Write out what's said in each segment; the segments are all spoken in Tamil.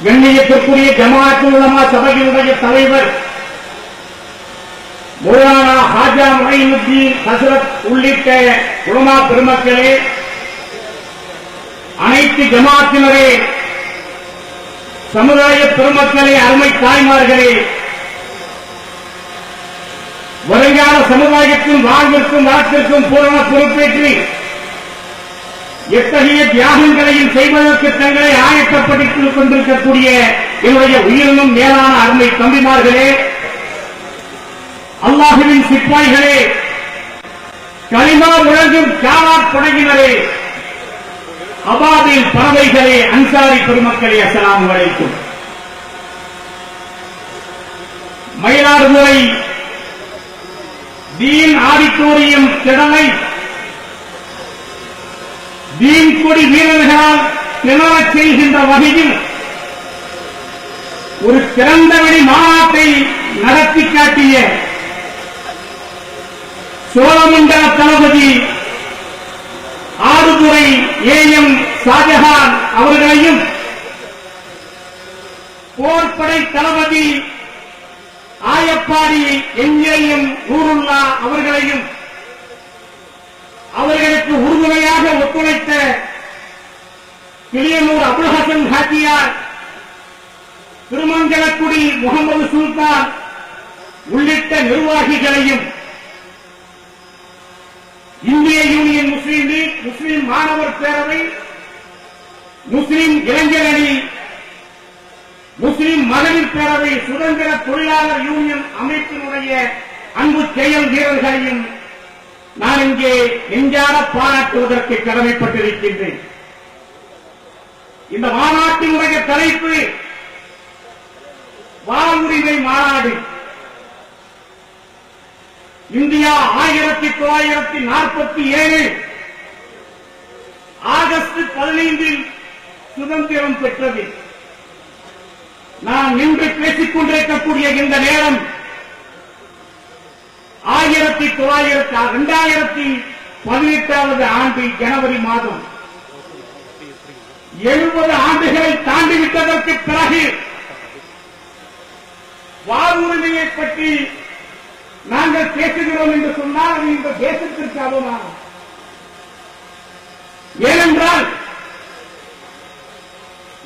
கண்ணியத்திற்குரிய ஜமாஅத் உலமா சபையினுடைய தலைவர் மௌலானா ஹாஜா முஹைனுத்தீன் ஹஸ்ரத் உள்ளிட்ட உலமா பெருமக்களே, அனைத்து ஜமாஅத்தினரே, சமுதாய பெருமக்களே, அருமை தாய்மார்களே, வருங்கால சமுதாயத்தின் வாழ்விற்கும் வளத்திற்கும் பூரண பொறுப்பேற்று எத்தகைய தியாகங்களையும் செய்வதற்கு தங்களை ஆயத்தப்படுத்திக் கொண்டிருக்கக்கூடிய என்னுடைய உயிரினும் மேலான அருமை தம்பிமார்களே, அல்லாஹுவின் சிப்பாய்களே, கலிமா முழங்கும் காலாட் படையினரே, அபாபில் பறவைகளே, அன்சாரி பெருமக்களே, அஸ்ஸலாமு அலைக்கும். மயிலாடுதுறை தீன் ஆடிட்டோரியம் திடலை தீன் கொடி வீரர்களால் திணறச் செய்கின்ற வகையில் ஒரு திறந்தவெளி மாநாட்டை நடத்தி காட்டிய சோழமண்டல தளபதி ஆடுதுறை AM ஷாஜஹான் அவர்களையும், போர்ப்படை தளபதி ஆயப்பாடி NAM நூருல்லா அவர்களையும், அவர்களுக்கு உறுதுணையாக ஒத்துழைத்த கிளியனூர் அபுல் ஹசன் ஹாஜியார், திருமங்கலக்குடி முகமது சுல்தான் உள்ளிட்ட நிர்வாகிகளையும், இந்திய யூனியன் முஸ்லீம் லீக், முஸ்லீம் மாணவர் பேரவை, முஸ்லீம் இளைஞர் அணி, முஸ்லீம் மகளிர் பேரவை, சுதந்திர தொழிலாளர் யூனியன் அமைப்பினுடைய அன்பு செயல் வீரர்களையும் நான் இங்கே நெஞ்சார பாராட்டுவதற்கு கடமைப்பட்டிருக்கின்றேன். இந்த மாநாட்டினுடைய தலைப்பு வாழ்வுரிமை மாநாடு. இந்தியா 1947 ஆகஸ்ட் 15 சுதந்திரம் பெற்றது. நான் நின்று பேசிக் கொண்டிருக்கக்கூடிய இந்த நேரம் 2018 ஆண்டு ஜனவரி மாதம். 70 ஆண்டுகளை தாண்டிவிட்டதற்கு பிறகு வாழ்வுரிமையை பற்றி நாங்கள் பேசுகிறோம் என்று சொன்னால் அது இந்த தேசத்திற்கு அவமானம். ஏனென்றால்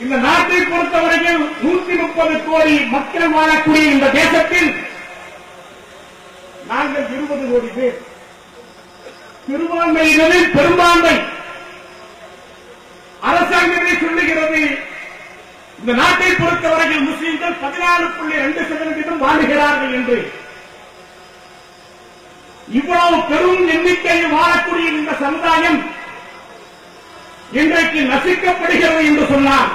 இந்த நாட்டை பொறுத்தவரையில் 130 கோடி மக்கள் வாழக்கூடிய இந்த தேசத்தில் நாங்கள் 20 கோடி பேர். சிறுபான்மையினரில் பெரும்பான்மை. அரசாங்கமே சொல்லுகிறது இந்த நாட்டை பொறுத்தவரையில் முஸ்லிம்கள் 14.2% வாழுகிறார்கள் என்று. இவ்வளவு பெரும் எண்ணிக்கையில் வாழக்கூடிய இந்த சமுதாயம் இன்றைக்கு நசுக்கப்படுகிறது என்று சொன்னார்,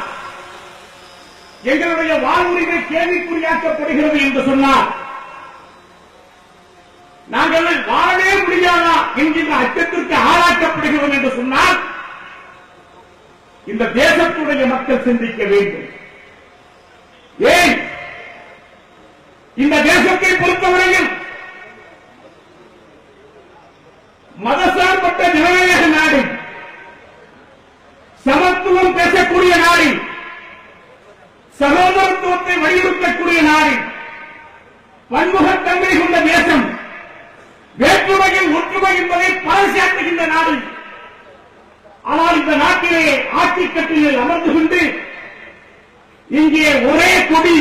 எங்களுடைய வாழ்வுரிமை கேள்விக்குறியாக்கப்படுகிறது என்று சொன்னார், நாங்கள் வாழவே முடியாதா என்கின்ற அச்சத்திற்கு ஆளாக்கப்படுகிறோம் என்று சொன்னால் இந்த தேசத்துடைய மக்கள் சிந்திக்க வேண்டும். ஏன் இந்த தேசத்தை பொறுத்தவரையில் மதசார்பற்ற ஜனநாயக நாடு, சமத்துவம் பேசக்கூடிய நாடு, சகோதரத்துவத்தை வலியுறுத்தக்கூடிய நாடு, பன்முகத்தன்மை கொண்ட தேசம், வேற்றுமையில் ஒற்றுமை என்பதை பறைசாற்றுகின்ற நாடு. ஆனால் இந்த நாட்டிலே ஆட்சி கட்டிலில் அமர்ந்து கொண்டு இங்கே ஒரே கொடி,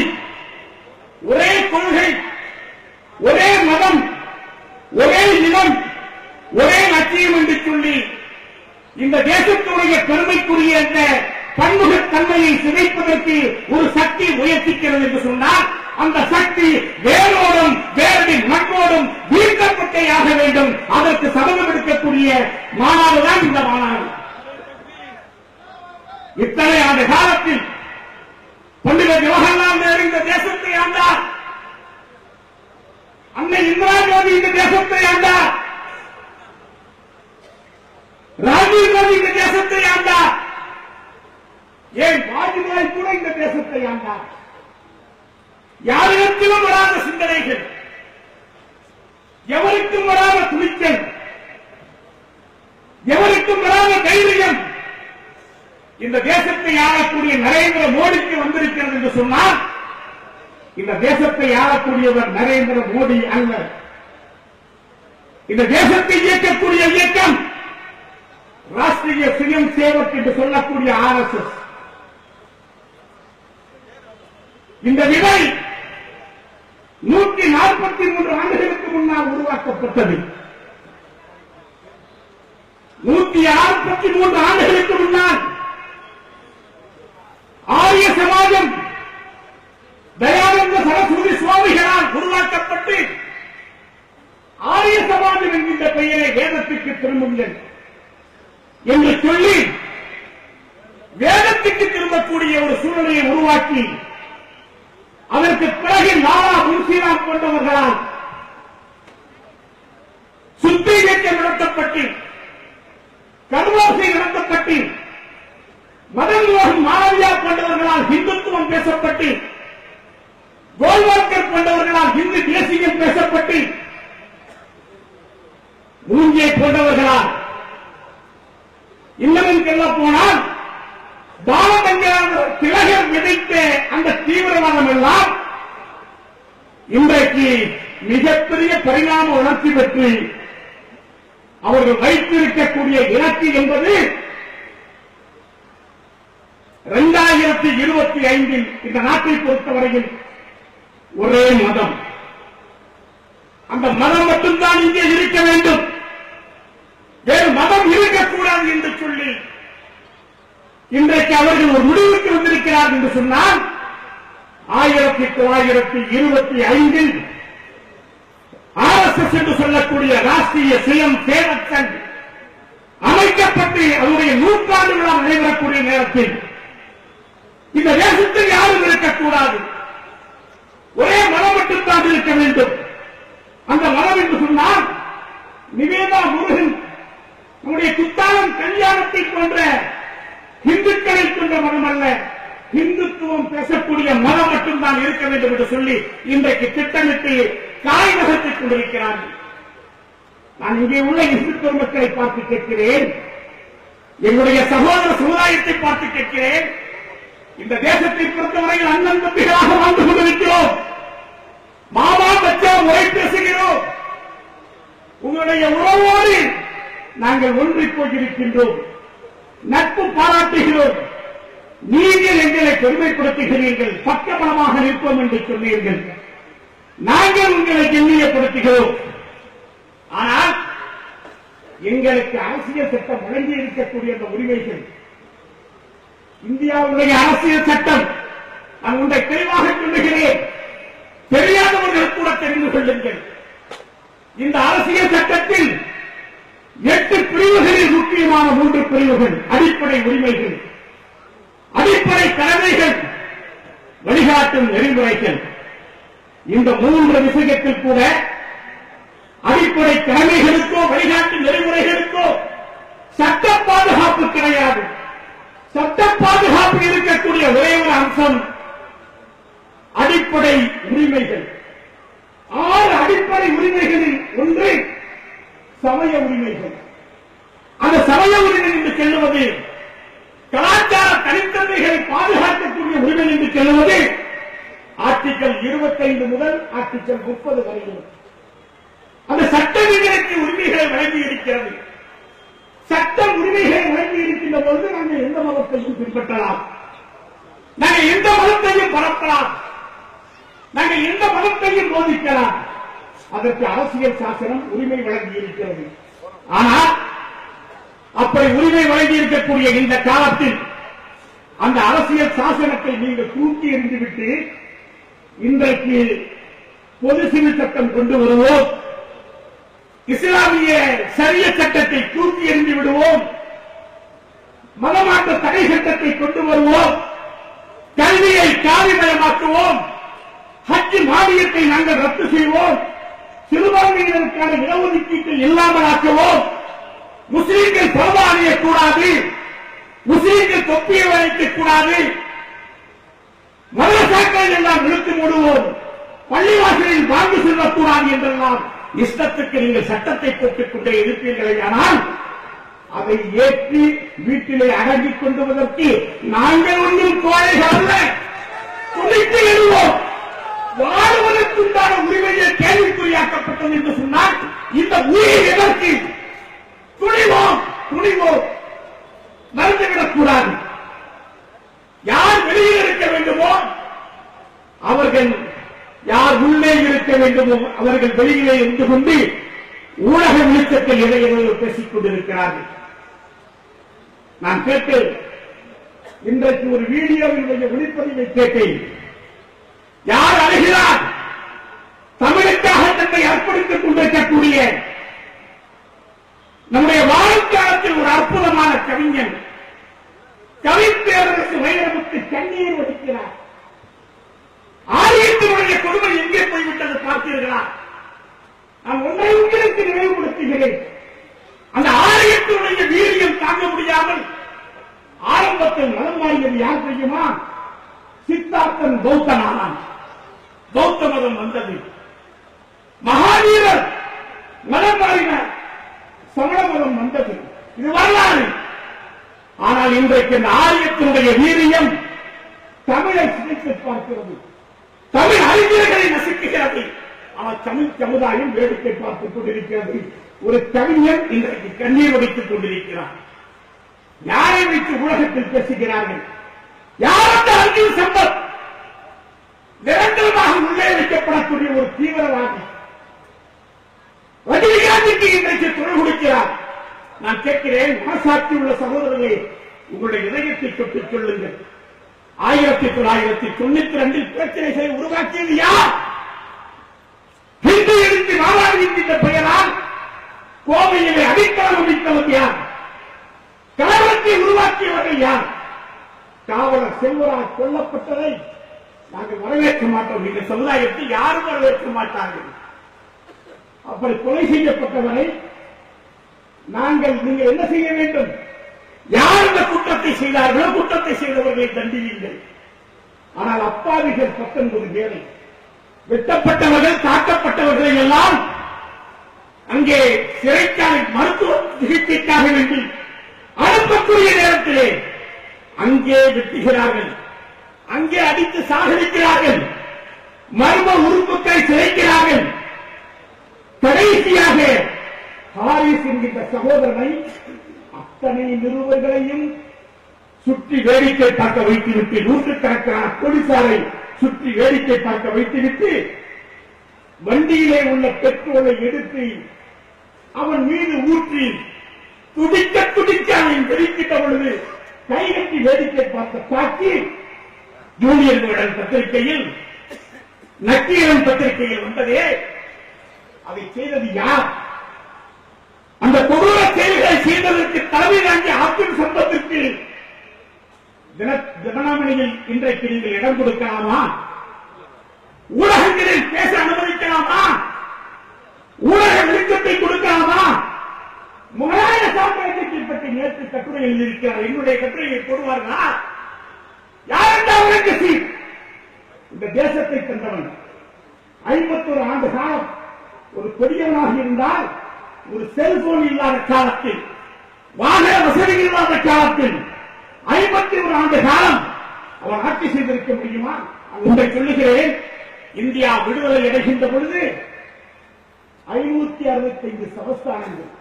ஒரே கொள்கை, ஒரே மதம், ஒரே இனம், ஒரே லட்சியம் என்று சொல்லி இந்த தேசத்துடைய பெருமைக்குரிய அந்த பன்முகத்தன்மையை சிதைப்பதற்கு ஒரு சக்தி முயற்சிக்கிறது என்று சொன்னால் அந்த சக்தி வேரோடும் வேரடி மண்ணோடும் வீழ்த்தப்பட்டே ஆக வேண்டும். அதற்கு சபதம் எடுக்கக்கூடிய மாநாடுதான் இந்த மாநாடு. இத்தனை ஆண்டு காலத்தில் பண்டித ஜவஹர்லால் நேரு இந்த தேசத்தை ஆண்டார், அன்னை இந்திரா காந்தி இந்த தேசத்தை ஆண்டார், ராஜீவ் காந்தி இந்த தேசத்தை ஆண்டார், ஏன் வாஜ்பாய் கூட இந்த தேசத்தை ஆண்டார். யாரிடத்திலும் வராத சிந்தனைகள், எவருக்கும் வராத துணிச்சல், எவருக்கும் வராத தைரியம், இந்த தேசத்தை ஆளக்கூடிய நரேந்திர மோடிக்கு வந்திருக்கிறது என்று சொன்னால் இந்த தேசத்தை ஆளக்கூடியவர் நரேந்திர மோடி அல்ல. இந்த தேசத்தை இயக்கக்கூடிய இயக்கம் ராஷ்டிரிய சுயம் சேவக் என்று சொல்லக்கூடிய RSS. இந்த விதை 143 ஆண்டுகளுக்கு முன்னால் உருவாக்கப்பட்டது. 163 ஆண்டுகளுக்கு முன்னால் ஆரிய சமாஜம் தயானந்த சரஸ்வதி சுவாமிகளால் உருவாக்கப்பட்டு ஆரிய சமாஜம் என்கின்ற பெயரை வேதத்துக்கு திரும்புங்கள் என்று சொல்லி வேதத்துக்கு திரும்பக்கூடிய ஒரு சூழ்நிலையை உருவாக்கி அதற்கு பிறகு லாலா முன்சீராம் கொண்டவர்களால் சுத்தி இயக்கம் நடத்தப்பட்டு கர்வாசை நடத்தப்பட்டு மதன் மோகன் மாளவியா கொண்டவர்களால் இந்துத்துவம் பேசப்பட்டு கோல்வால்கர் கொண்டவர்களால் இந்து தேசியம் பேசப்பட்டு மூஞ்சியை கொண்டவர்களால் இன்னமும் சொல்ல போனால் பாலகங்காதர திலகர் விதைத்த அந்த தீவிரவாதம் எல்லாம் இன்றைக்கு மிகப்பெரிய பரிணாம வளர்ச்சி பெற்று அவர்கள் வைத்திருக்கக்கூடிய இலக்கு என்பது 2025 இந்த நாட்டை பொறுத்தவரையில் ஒரே மதம். அந்த மதம் மட்டும்தான் இங்கே இருக்க வேண்டும், வேறு மதம் இருக்கக்கூடாது என்று சொல்லி இன்றைக்கு அவர்கள் ஒரு முடிவுக்கு வந்திருக்கிறார்கள் என்று சொன்னால் 1925 RSS என்று சொல்லக்கூடிய ராஷ்டிரிய சுயம் சேவக் சங் அமைக்கப்பட்டு அதனுடைய 100 விழா நடைபெறக்கூடிய நேரத்தில் இந்த தேசத்தில் யாரும் இருக்கக்கூடாது, ஒரே மதம் மட்டும்தான் இருக்க வேண்டும். அந்த மதம் என்று சொன்னால் நிவேதா முருகன் நம்முடைய குத்தாலம் கல்யாணத்தை போன்ற இந்துக்களை கொண்ட மதம் அல்ல, இந்துத்துவம் பேசக்கூடிய மதம் மட்டும்தான் இருக்க வேண்டும் என்று சொல்லி இன்றைக்கு திட்டமிட்டு காய் நகர்த்திக் கொண்டிருக்கிறார்கள். நான் இங்கே உள்ள இந்து பெருமக்களை பார்த்து கேட்கிறேன், என்னுடைய சகோதர சமுதாயத்தை பார்த்து கேட்கிறேன். இந்த தேசத்தை பொறுத்தவரையில் அண்ணன் தம்பிகளாக வாழ்ந்து கொண்டிருக்கிறோம், மாமா பச்சா உரை பேசுகிறோம். உங்களுடைய உறவோடு நாங்கள் ஒன்றிப் போயிருக்கின்றோம், நட்பு பாராட்டுகிறோம். நீங்கள் எங்களை பெருமைப்படுத்துகிறீர்கள், பக்கபலமாக நிற்போம் என்று சொன்னீர்கள், நாங்கள் உங்களை கண்ணியப்படுத்துகிறோம். ஆனால் எங்களுக்கு அரசியல் சட்டம் வழங்கி இருக்கக்கூடிய அந்த உரிமைகள், இந்தியாவுடைய அரசியல் சட்டம், நான் ஒன்றை தெளிவாக சொல்லுகிறேன், தெரியாதவர்கள் கூட தெரிந்து கொள்ளுங்கள். இந்த அரசியல் சட்டத்தில் 8 பிரிவுகளில் முக்கியமான 3 பிரிவுகள் அடிப்படை உரிமைகள், அடிப்படை கடமைகள், வழிகாட்டும் நெறிமுறைகள். இந்த 3 விஷயத்தில் கூட அடிப்படை கடமைகளுக்கோ வழிகாட்டும் நெறிமுறைகளுக்கோ சட்ட பாதுகாப்பு கிடையாது. சட்ட பாதுகாப்பு இருக்கக்கூடிய ஒரே ஒரு அம்சம் அடிப்படை உரிமைகள். 6 அடிப்படை உரிமைகளில் ஒன்று சமய உரிமைகள். அந்த சமய உரிமை என்று சொல்லுவது கலாச்சார தனித்தன்மைகளை பாதுகாக்கக்கூடிய உரிமை என்று சொல்லுவது ஆர்டிகல் 25 முதல் ஆர்டிகல் 30 வரையிலும் அந்த சட்ட விதிகளுக்கு உரிமைகளை வழங்கி இருக்கிறது. சட்ட உரிமைகளை வழங்கி இருக்கின்ற பொழுது நாங்கள் எந்த மதத்தையும் பின்பற்றலாம், நாங்கள் எந்த மதத்தையும் பரப்பலாம், நாங்கள் எந்த மதத்தையும் போதிக்கலாம். அதற்கு அரசியல் சாசனம் உரிமை வழங்கி இருக்கிறது. ஆனால் அப்படி உரிமை வழங்கி இருக்கக்கூடிய இந்த காலத்தில் அந்த அரசியல் சாசனத்தை நீங்கள் தூக்கி எறிந்துவிட்டு இன்றைக்கு பொது சிவில் சட்டம் கொண்டு வருவோம், இஸ்லாமிய சரிய சட்டத்தை தூக்கி எறிந்து விடுவோம், மதமாற்ற தடை சட்டத்தை கொண்டு வருவோம், கல்வியை காவிமயமாக்குவோம், ஹஜ் மானியத்தை நாங்கள் ரத்து செய்வோம், சிறுபான்மையினருக்கான இடஒதுக்கீட்டை இல்லாமல் ஆக்குவோம், முஸ்லீம்கள் பரவா அணியக்கூடாது, முஸ்லீம்கள் தொப்பியை வைக்கக்கூடாது, மதரசாக்கள் எல்லாம் இழுத்து மூடுவோம், பள்ளிவாசலில் வாங்கி செல்லக்கூடாது என்றெல்லாம் இஷ்டத்துக்கு நீங்கள் சட்டத்தை போட்டுக் கொண்டே இருப்பீர்களே. ஆனால் அதை ஏற்றி வீட்டிலே அடங்கிக் கொண்டுவதற்கு நாங்கள் ஒன்றும் கோழைகள் அல்ல. துணித்து எழுவோம். வாழ்வதற்குண்டான உரிமையை கேள்விக்குறியாக்கப்பட்டது என்று சொன்னால் இந்த உயிர் எதற்கு? துணிவோம், துணிவோம், மறந்துவிடக்கூடாது. யார் வெளியில் இருக்க வேண்டுமோ அவர்கள், யார் உள்ளே இருக்க வேண்டுமோ அவர்கள் வெளியிலே இருந்து கொண்டு ஊடக வெளிச்சத்தில் இடையிடையே பேசிக் கொண்டிருக்கிறார்கள். நான் கேட்டேன், இன்றைக்கு ஒரு வீடியோவினுடைய ஒளிப்பதிவை கேட்டேன். யார் அழுகிறார்? தமிழுக்காக தன்னை அர்ப்பணித்துக் கொண்டிருக்கக்கூடிய நம்முடைய வாழ்க்காலத்தில் ஒரு அற்புதமான கவிஞன் கவிப்பேரரசு வைரமுத்து கண்ணீர் வடிக்கிறார். ஆரியத்தினுடைய கொடுமை எங்கே போய்விட்டது பார்த்தீர்களா? நான் ஒன்றை உங்களுக்கு நினைவுபடுத்துகிறேன். அந்த ஆரியத்தினுடைய வீரியம் தாங்க முடியாமல் ஆரம்பத்தில் மதம் மாறியது யார் தெரியுமா? சித்தார்த்தன் பௌத்தனானான். பௌத்த மதம் வந்தது. மகாவீரர் மதம் மாறினார். சமண மதம் வந்தது. இது வரலாறு. ஆனால் இன்றைக்கு இந்த ஆரியத்தினுடைய வீரியம் தமிழை சிதைத்து பார்க்கிறது. தமிழ் அறிஞர்களை நசுக்குகிறது. ஆனால் தமிழ் சமுதாயம் வேடிக்கை பார்த்துக் கொண்டிருக்கிறது. ஒரு கவிஞர் இன்றைக்கு கண்ணீர் வடித்துக் கொண்டிருக்கிறார். யாரை வைத்து உலகத்தில் பேசுகிறார்கள்? யார் அந்த அர்ஜுன் சம்பத்? நிரந்தரமாக உள்ளே வைக்கப்படக்கூடிய ஒரு தீவிரவாதி ரஜினிகாந்துக்கு இன்றைக்கு துணை கொடுக்கிறார். நான் கேட்கிறேன், மனசாட்சி உள்ள சகோதரர்களே, உங்களுடைய இதயத்தை தொட்டுச் சொல்லுங்கள். 1992 பிரச்சனைகளை உருவாக்கியது யார்? ஹிந்து எழுத்து நாலாவது என்ற பெயரால் கோவையிலே அடித்தளம் அமைத்தவர் யார்? கலவரத்தை உருவாக்கியவர்கள் யார்? காவலர் செல்வராஜ் கொல்லப்பட்டதை நாங்கள் வரவேற்க மாட்டோம். இந்த சமுதாயத்தை யாரும் வரவேற்க மாட்டார்கள். அப்படி கொலை செய்யப்பட்டவரை நீங்கள் என்ன செய்ய வேண்டும்? யார் இந்த குற்றத்தை செய்தார்களோ குற்றத்தை செய்தவர்களை தண்டியுங்கள். ஆனால் அப்பாவிகள் 19 பேரை, வெட்டப்பட்டவர்கள், தாக்கப்பட்டவர்களை எல்லாம் அங்கே சிறைச்சாலை மருத்துவ சிகிச்சைக்காக வேண்டி அனுப்பக்கூடிய நேரத்திலே அங்கே வெட்டுகிறார்கள், அங்கே அடித்து சாகடிக்கிறார்கள், மர்ம உறுப்புகளை சிதைக்கிறார்கள். கடைசியாக ஹாரிஸ் என்கின்ற சகோதரனை அத்தனை நிருபர்களையும் சுற்றி வேடிக்கை பார்க்க வைத்துவிட்டு, நூற்றுக்கணக்கான போலீசாரை சுற்றி வேடிக்கை பார்க்க வைத்துவிட்டு வண்டியிலே உள்ள பெட்ரோலை எடுத்து அவன் மீது ஊற்றி துடிக்க துடிக்க அவன் வெடிக்கிட்ட பொழுது கைகட்டி வேடிக்கை பார்த்த காட்சி ஜூனியர் விகடன் பத்திரிகையில், நக்கீரன் பத்திரிகையில் வந்ததே. அதை செய்தது யார்? அந்த கொடூர செயல்களை செய்ததற்கு தலைமை தாங்கிய அப்துல் சம்பத்திற்கு தினமணியில் இன்றைக்கு நீங்கள் இடம் கொடுக்கலாமா? ஊடகங்களில் பேச அனுமதிக்கலாமா? ஊடக வெளிச்சத்தை கொடுக்கலாமா? முகலாய சாம்ராஜ்யத்தை பற்றி நேற்று கட்டுரை எழுதியிருக்கிறார். என்னுடைய கட்டுரையை போடுவார்களா? யார் அவுரங்கசீப்? இந்த தேசத்தை தந்தவன். 51 ஆண்டு காலம் ஒரு பெரியவனாக இருந்தால், ஒரு செல்போன் இல்லாத காலத்தில், வாகன வசதி இல்லாத காலத்தில் 51 ஆண்டு காலம் அவன் ஆட்சி செய்திருக்க முடியுமா? ஒன்றை சொல்லுகிறேன், இந்தியா விடுதலை அடைகின்ற பொழுது 565 சமஸ்தானங்கள்,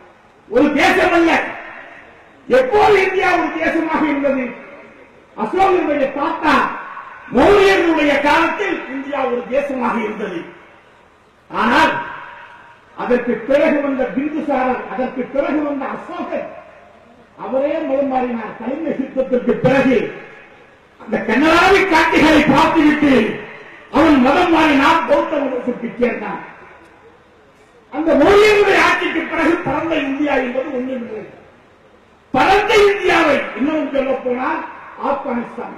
ஒரு தேசம் அல்ல. எப்போது இந்தியா ஒரு தேசமாக இருந்தது? அசோகனுடைய தாத்தா மௌரியர்களுடைய காலத்தில் இந்தியா ஒரு தேசமாக இருந்தது. ஆனால் அதற்கு பிறகு வந்த பிந்துசாரர், அதற்கு பிறகு வந்த அசோகர், அவரே மதம் மாறினார். தலைமை சித்தத்திற்கு பிறகு அந்த கன்னடாவி காட்சிகளை பார்த்துவிட்டு அவன் மதம் மாறினான், பௌத்த மதத்திற்கு சேர்ந்தான். அந்த மௌரியனுடைய ஆட்சிக்கு பிறகு பரந்த இந்தியா என்பது ஒன்றுமில்லை. பரந்த இந்தியாவை இன்னும் சொல்ல போனால் ஆப்கானிஸ்தான்,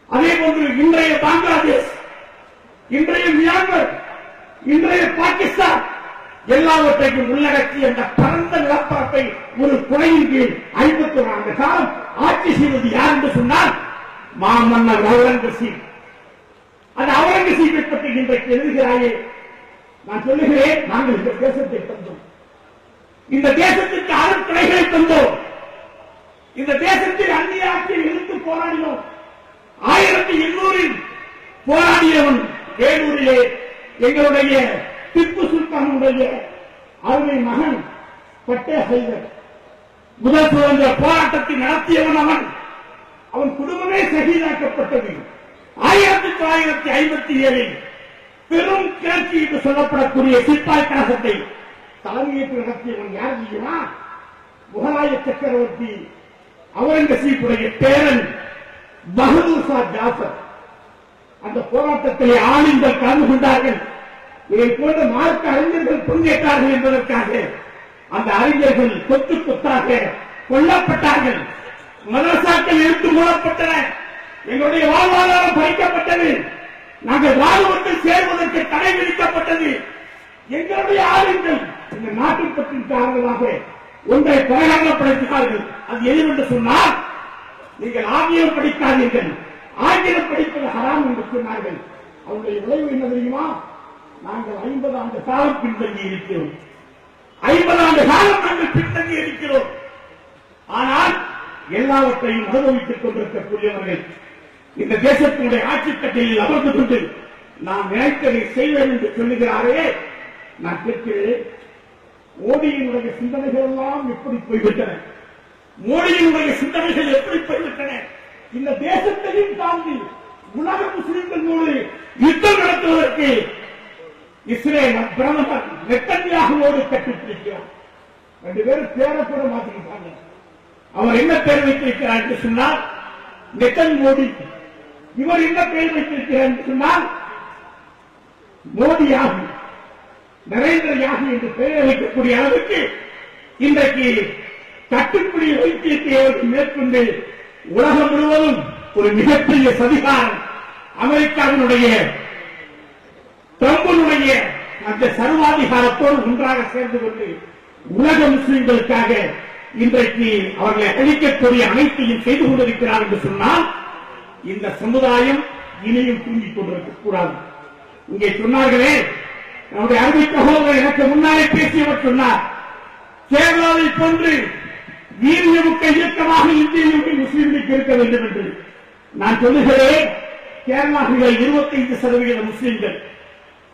அதே போன்று இன்றைய பங்களாதேஷ், இன்றைய மியான்மர், இன்றைய பாகிஸ்தான் எல்லாவற்றையும் உள்ளடக்கி அந்த பரந்த நிலப்பரப்பை ஒரு குறையின் கீழ் 51 ஆண்டு காலம் ஆட்சி செய்வது யார் என்று சொன்னால் மாமன்னர் அவுரங்கசீப். அந்த அவுரங்கசீப்பை பற்றி இன்றைக்கு எழுதுகிறாயே, நான் சொல்லுகிறேன், நாங்கள் இந்த தேசத்தை தந்தோம். இந்த தேசத்திற்கு அறக்கிளைகளை தந்தோம். இந்த தேசத்தில் அந்நிய ஆட்சியை எதிர்த்து போராடினோம். 1800 போராடியவன் வேலூரிலே எங்களுடைய திப்பு சுல்தானுடைய அருமை மகன் பட்டே ஹைதர். முதல் சுதந்திர போராட்டத்தை நடத்தியவன் அவன் குடும்பமே ஷஹீதாக்கப்பட்டது. 1957 பெரும் கிளர்ச்சி என்று சொல்லப்படக்கூடிய சிப்பாய் கழகத்தை தலைமையேற்று நடத்தியவன் யார் தெரியுமா? முகலாய சக்கரவர்த்தி அவுரங்கசீப்புடைய பேரன் பகதூர் ஷா ஜாஃபர். அந்த போராட்டத்தில் ஆளுங்கள் கலந்து கொண்டார்கள். இதை போன்ற மார்க்க அறிஞர்கள் பங்கேற்றார்கள் என்பதற்காக அந்த அறிஞர்கள் கொத்து கொத்தாக கொல்லப்பட்டார்கள். மதரசாக்கள் எடுத்து மூடப்பட்டன. எங்களுடைய வாழ்வாதாரம் பறிக்கப்பட்டது. நாங்கள் ராணுவத்தில் சேர்வதற்கு தடை விதிக்கப்பட்டது. எங்களுடைய ஆளுங்கள் இந்த நாட்டின் பற்றின் காரணமாக ஒன்றை பிரகடனப்படுத்தினார்கள். அது எதுவென்று சொன்னால், நீங்கள் ஆங்கிலம் படிக்காதீர்கள், ஆங்கிலம் படிப்பது ஹராம் என்று சொன்னார்கள். அவருடைய விளைவு என்ன தெரியுமா? நாங்கள் 50 ஆண்டு காலம் பின்தங்கி இருக்கிறோம். 50 ஆண்டு காலம் நாங்கள் பின்தங்கி இருக்கிறோம். ஆனால் எல்லாவற்றையும் அனுபவித்துக் கொண்டிருக்கக்கூடியவர்கள் இந்த தேசத்தினுடைய ஆட்சிக் கட்டையில் அமர்ந்து கொண்டு நாம் நினைத்ததை செய்வேன் என்று சொல்லுகிறாரே, நான் கேட்கிறேன், மோடியினுடைய சிந்தனைகள் எல்லாம் எப்படி போய்விட்டன? மோடியினுடைய சிந்தனைகள் எப்படி போய்விட்டன? இந்த தேசத்தையும் தாண்டி உலக முஸ்லிம்களோடு யுத்தம் நடத்துவதற்கு இஸ்ரேல் பிரதமர் நெத்தன்யாகுவோடு கட்டுப்பிடிக்கிறார். 2 பேரும் பேரக்கூட மாற்றிக்கிட்டாங்க. அவர் என்ன பெயர் வைத்திருக்கிறார் என்று சொன்னால் நெத்தன் மோடி. இவர் என்ன பெயர் வைத்திருக்கிறார் என்று சொன்னால் மோடி யாகி, நரேந்திர யாகி என்று பெயர் வைக்கக்கூடிய அளவுக்கு இன்றைக்கு கட்டுப்பிடி வைத்தியத்தை மேற்கொண்டு உலகம் முழுவதும் ஒரு மிகப்பெரிய சதிகாரம் அமெரிக்காவினுடைய ட்ரம்புடைய அந்த சர்வாதிகாரத்தோடு ஒன்றாக சேர்ந்து கொண்டு உலக முஸ்லிம்களுக்காக இன்றைக்கு அவர்களை அழிக்கக்கூடிய அனைத்தையும் செய்து கொண்டிருக்கிறார் என்று சொன்னால் இந்த சமுதாயம் இனியும் தூங்கிக் கொண்டிருக்க கூடாது. இங்கே சொன்னார்களே, நம்முடைய அருமை சகோதரர் எனக்கு முன்னாலே பேசியவர் சொன்னார், கேரளாவை போன்று வீரியமிக்க இயக்கமாக இந்திய யூனியன் முஸ்லீம் லீக் இருக்க வேண்டும் என்று. நான் சொல்லுகிறேன், கேரளாவில் 25% முஸ்லீம்கள்,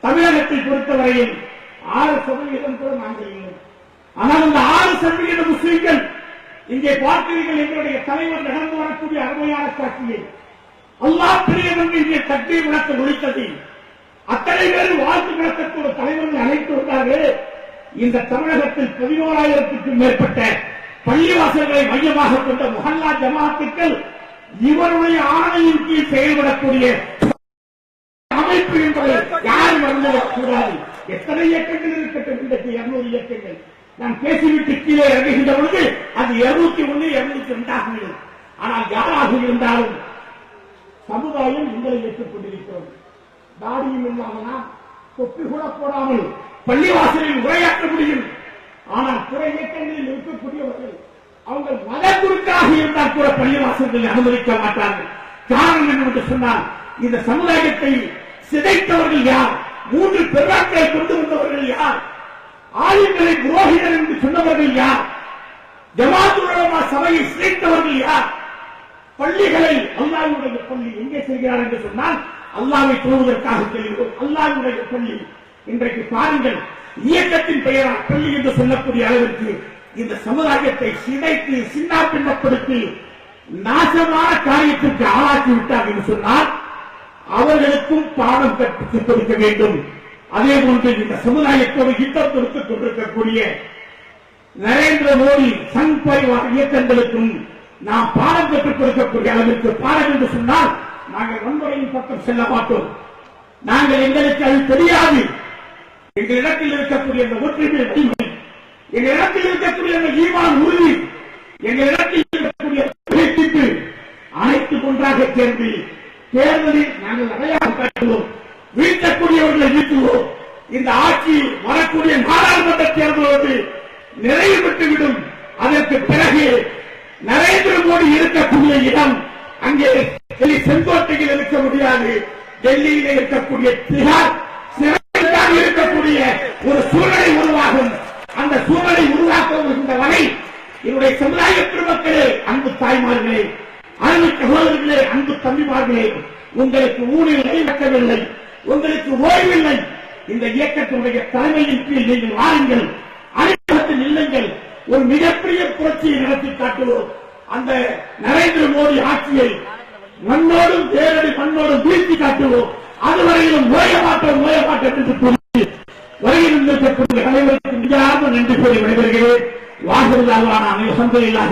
தமிழகத்தை பொறுத்தவரையில் 6% கூட நாங்கள் இல்லை. ஆனால் அந்த 6% முஸ்லீம்கள் இங்கே பார்க்கிறீர்கள். எங்களுடைய தலைவர் நடந்து வரக்கூடிய அருமையான காட்சியை அல்லாஹ் பிரியவன் இங்கே தக்பீர் விளக்க ஒழித்தது. அத்தனை பேர் வாழ்த்து விளக்கத்தோடு தலைவர்கள் அழைத்து வந்தார்கள். இந்த தமிழகத்தில் 11,000க்கும் மேற்பட்ட பள்ளிவாசல்களை மையமாக கொண்ட முஹல்லா ஜமாத்துக்கள் இவருடைய ஆணையின் கீழ் செயல்படக்கூடிய அமைப்பு என்பதை யாரும் மறந்துவிடக்கூடாது. எத்தனை இயக்கங்கள் இருக்கட்டும், இன்றைக்கு 200 இயக்கங்கள். நான் பேசிவிட்டு கீழே இறங்குகின்ற பொழுது அது 201, 202 ஆகிவிடும். ஆனால் யாராக இருந்தாலும் சமுதாயம் எங்களை ஏற்றுக் கொண்டிருக்கிறோம். தாடியும் இல்லாமனா தொப்பி கூட போடாமல் பள்ளிவாசலில் உரையாற்ற முடியும். ஆனால் பிற இயக்கங்களில் இருக்கக்கூடியவர்கள் அவங்க மத குருக்காக இருந்தால் கூட பள்ளிவாசல்களை அனுமதிக்க மாட்டார்கள். காரணம் என்னவென்று சொன்னால், இந்த சமுதாயத்தை சிதைத்தவர்கள் யார்? 3 பெருமாக்களை கொண்டு வந்தவர்கள் யார்? ஆயுதங்களை புரோகிதர் என்று சொன்னவர்கள் யார்? ஜமாத்துல் உலமா சபையை சிதைத்தவர்கள் யார்? பள்ளிகளை அல்லாஹ்வுடைய பள்ளி எங்கே செய்கிறார் என்று சொன்னால் அல்லாஹ்வை தொழுவதற்காக செல்கிறோம். அல்லாஹ்வுடைய பள்ளி இன்றைக்கு பாருங்கள், இயக்கத்தின் பெயரால் பள்ளி என்று சொல்லக்கூடிய அளவிற்கு இந்த சமுதாயத்தை சிதைத்து சின்னாபின்னப்படுத்தி நாசமான காரியத்திற்கு ஆளாக்கி விட்டார் என்று சொன்னால் அவர்களுக்கும் பாடம் கற்பித்துக் கொடுக்க வேண்டும். அதே போன்று இந்த சமுதாயத்தோடு யுத்தம் கொடுத்துக் கொண்டிருக்கக்கூடிய நரேந்திர மோடி சங் பரிவார் இயக்கங்களுக்கும் நாம் பாடம் கற்றுக் கொடுக்கக்கூடிய அளவிற்கு பாடம் என்று சொன்னால் நாங்கள் வன்முறையின் பக்கம் செல்ல மாட்டோம். நாங்கள் எங்களுக்கு அது தெரியாது. எங்கள் இடத்தில் இருக்கக்கூடிய அந்த ஒற்றுமை வலிமை, எங்கள் இடத்தில் இருக்கக்கூடிய அந்த ஈமான் உறுதி, எங்கள் இடத்தில் இருக்கக்கூடிய பேச்சுக்கு அனைத்து ஒன்றாக சேர்ந்து தேர்தலில் நாங்கள் அடையாளம் காட்டுவோம். வீழ்த்தக்கூடியவர்களை வீழ்த்துவோம். இந்த ஆட்சி வரக்கூடிய நாடாளுமன்ற தேர்தலோடு நிறைவு பெற்றுவிடும். அதற்கு பிறகு நரேந்திர மோடி இருக்கக்கூடிய இடம் அங்கே செங்கோட்டையில் இருக்க முடியாது. டெல்லியில் இருக்கக்கூடிய திகார் சிறையில் இருக்கக்கூடிய ஒரு சூழ்நிலை உருவாகும். அந்த அந்த சூழலை உருவாக்குகின்ற வரை என்னுடைய சமுதாய பெருமக்களே, அன்பு தாய்மார்களே, அன்பு சகோதரர்களே, அன்பு தம்பிமார்களே, உங்களுக்கு ஊழில் நடக்கவில்லை, உங்களுக்கு ஓய்வில்லை. இந்த இயக்கத்தினுடைய தலைமையின் கீழ் நீங்கள் வாருங்கள், அனைவரத்தில் இல்லங்கள், ஒரு மிகப்பெரிய புரட்சியை நடத்தி காட்டுவோம். அந்த நரேந்திர மோடி ஆட்சியை மண்ணோடும் தேரடி மண்ணோடும் வீழ்த்தி காட்டுவோம். அதுவரையிலும் ஓய மாற்றம் என்று கூறி வருகின்ற அனைவருக்கும் மிக நன்றி கூறி விடைபெறுகிறேன். வாசலான சந்தையில்லாத